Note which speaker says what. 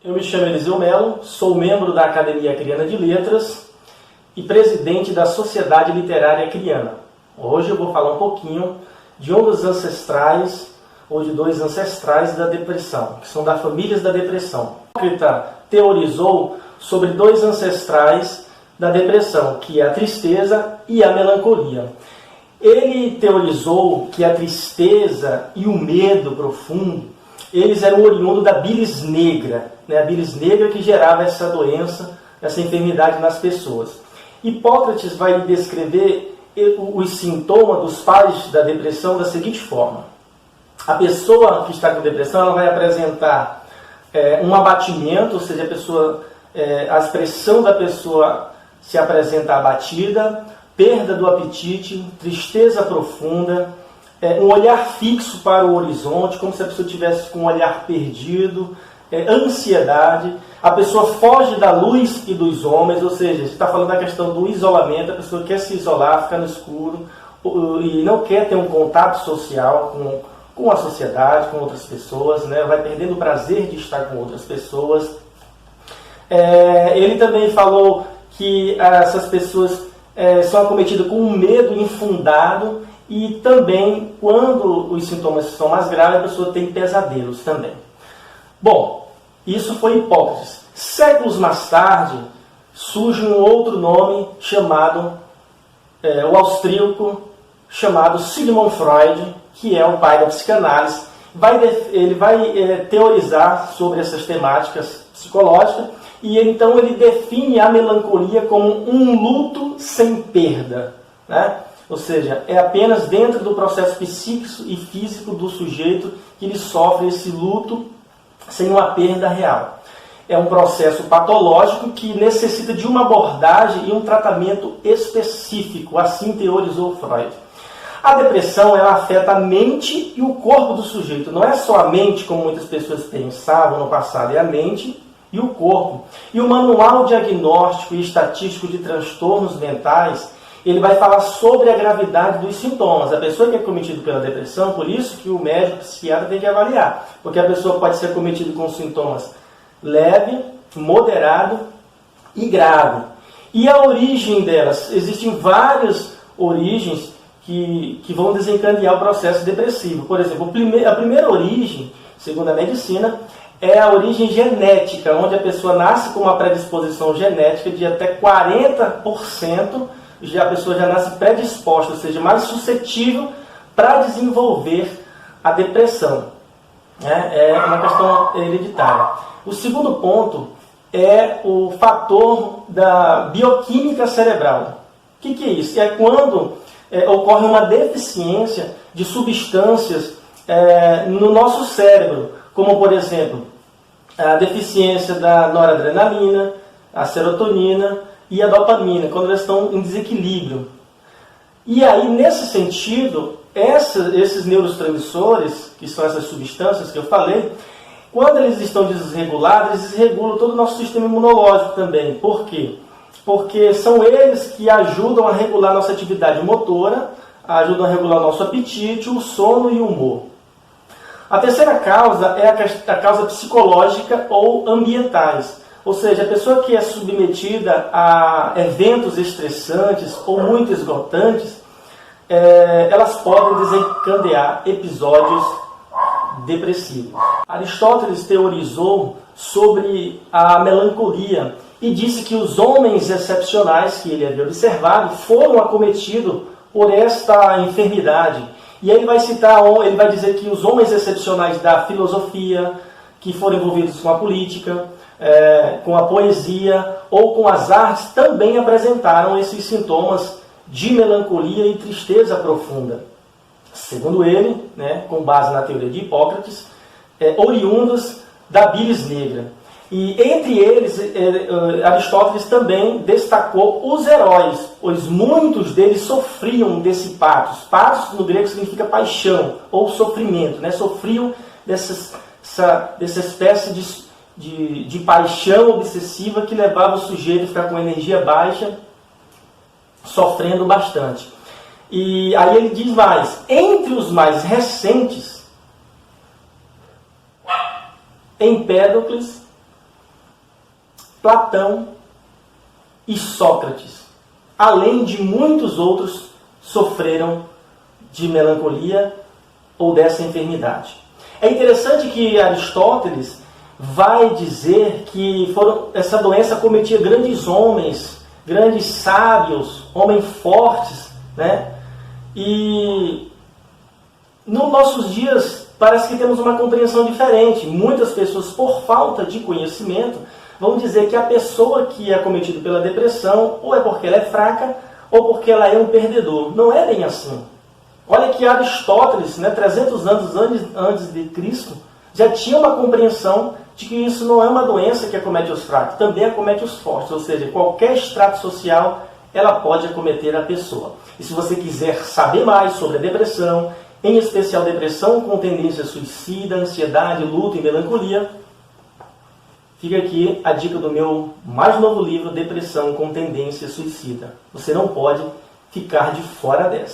Speaker 1: Eu me chamo Eliseu Melo, sou membro da Academia Acriana de Letras e presidente da Sociedade Literária Acriana. Hoje eu vou falar um pouquinho de um dos ancestrais, ou de dois ancestrais da depressão, que são das famílias da depressão. Hipócrita teorizou sobre dois ancestrais da depressão, que é a tristeza e a melancolia. Ele teorizou que a tristeza e o medo profundo, eles eram oriundos da bilis negra, a bilis negra que gerava essa doença, essa enfermidade nas pessoas. Hipócrates vai descrever os sintomas dos pais da depressão da seguinte forma. A pessoa que está com depressão, ela vai apresentar um abatimento, ou seja, a expressão da pessoa se apresenta abatida, perda do apetite, tristeza profunda, um olhar fixo para o horizonte, como se a pessoa tivesse com um olhar perdido, ansiedade, a pessoa foge da luz e dos homens, ou seja, está falando da questão do isolamento, a pessoa quer se isolar, ficar no escuro e não quer ter um contato social com a sociedade, com outras pessoas, vai perdendo o prazer de estar com outras pessoas. Ele também falou que essas pessoas são acometidas com um medo infundado e também, quando os sintomas são mais graves, a pessoa tem pesadelos também. Bom, isso foi Hipócrates. Séculos mais tarde, surge um outro nome chamado, o austríaco, chamado Sigmund Freud, que é o pai da psicanálise. Ele vai teorizar sobre essas temáticas psicológicas e então ele define a melancolia como um luto sem perda, Ou seja, é apenas dentro do processo psíquico e físico do sujeito que ele sofre esse luto sem uma perda real. É um processo patológico que necessita de uma abordagem e um tratamento específico, assim teorizou Freud. A depressão, ela afeta a mente e o corpo do sujeito. Não é só a mente, como muitas pessoas pensavam no passado, é a mente e o corpo. E o Manual Diagnóstico e Estatístico de Transtornos Mentais, ele vai falar sobre a gravidade dos sintomas. A pessoa que é cometida pela depressão, por isso que o médico psiquiatra tem que avaliar. Porque a pessoa pode ser cometida com sintomas leve, moderado e grave. E a origem delas, existem várias origens que vão desencadear o processo depressivo. Por exemplo, a primeira origem, segundo a medicina, é a origem genética, onde a pessoa nasce com uma predisposição genética de até 40%, a pessoa já nasce predisposta, ou seja, mais suscetível para desenvolver a depressão. É uma questão hereditária. O segundo ponto é o fator da bioquímica cerebral. O que é isso? É quando ocorre uma deficiência de substâncias no nosso cérebro, como, por exemplo, a deficiência da noradrenalina, a serotonina e a dopamina, quando elas estão em desequilíbrio. E aí, nesse sentido, esses neurotransmissores, que são essas substâncias que eu falei, quando eles estão desregulados, eles desregulam todo o nosso sistema imunológico também. Por quê? Porque são eles que ajudam a regular nossa atividade motora, ajudam a regular o nosso apetite, o sono e o humor. A terceira causa é a causa psicológica ou ambientais. Ou seja, a pessoa que é submetida a eventos estressantes ou muito esgotantes, elas podem desencadear episódios depressivos. Aristóteles teorizou sobre a melancolia e disse que os homens excepcionais que ele havia observado foram acometidos por esta enfermidade. E aí ele vai dizer que os homens excepcionais da filosofia, que foram envolvidos com a política, com a poesia ou com as artes, também apresentaram esses sintomas de melancolia e tristeza profunda. Segundo ele, com base na teoria de Hipócrates, oriundos da bilis negra. E entre eles, Aristóteles também destacou os heróis, pois muitos deles sofriam desse pathos. Pathos no grego significa paixão ou sofrimento, sofriam dessa espécie de paixão obsessiva que levava o sujeito a ficar com energia baixa, sofrendo bastante. E aí ele diz mais, entre os mais recentes, Empédocles, Platão e Sócrates, além de muitos outros, sofreram de melancolia ou dessa enfermidade. É interessante que Aristóteles vai dizer que essa doença cometia grandes homens, grandes sábios, homens fortes, né? E nos nossos dias parece que temos uma compreensão diferente. Muitas pessoas, por falta de conhecimento, vão dizer que a pessoa que é acometida pela depressão ou é porque ela é fraca ou porque ela é um perdedor. Não é bem assim. Olha que Aristóteles, 300 anos antes de Cristo, já tinha uma compreensão de que isso não é uma doença que acomete os fracos, também acomete os fortes, ou seja, qualquer extrato social ela pode acometer a pessoa. E se você quiser saber mais sobre a depressão, em especial depressão com tendência suicida, ansiedade, luto e melancolia, fica aqui a dica do meu mais novo livro, Depressão com Tendência Suicida. Você não pode ficar de fora dessa.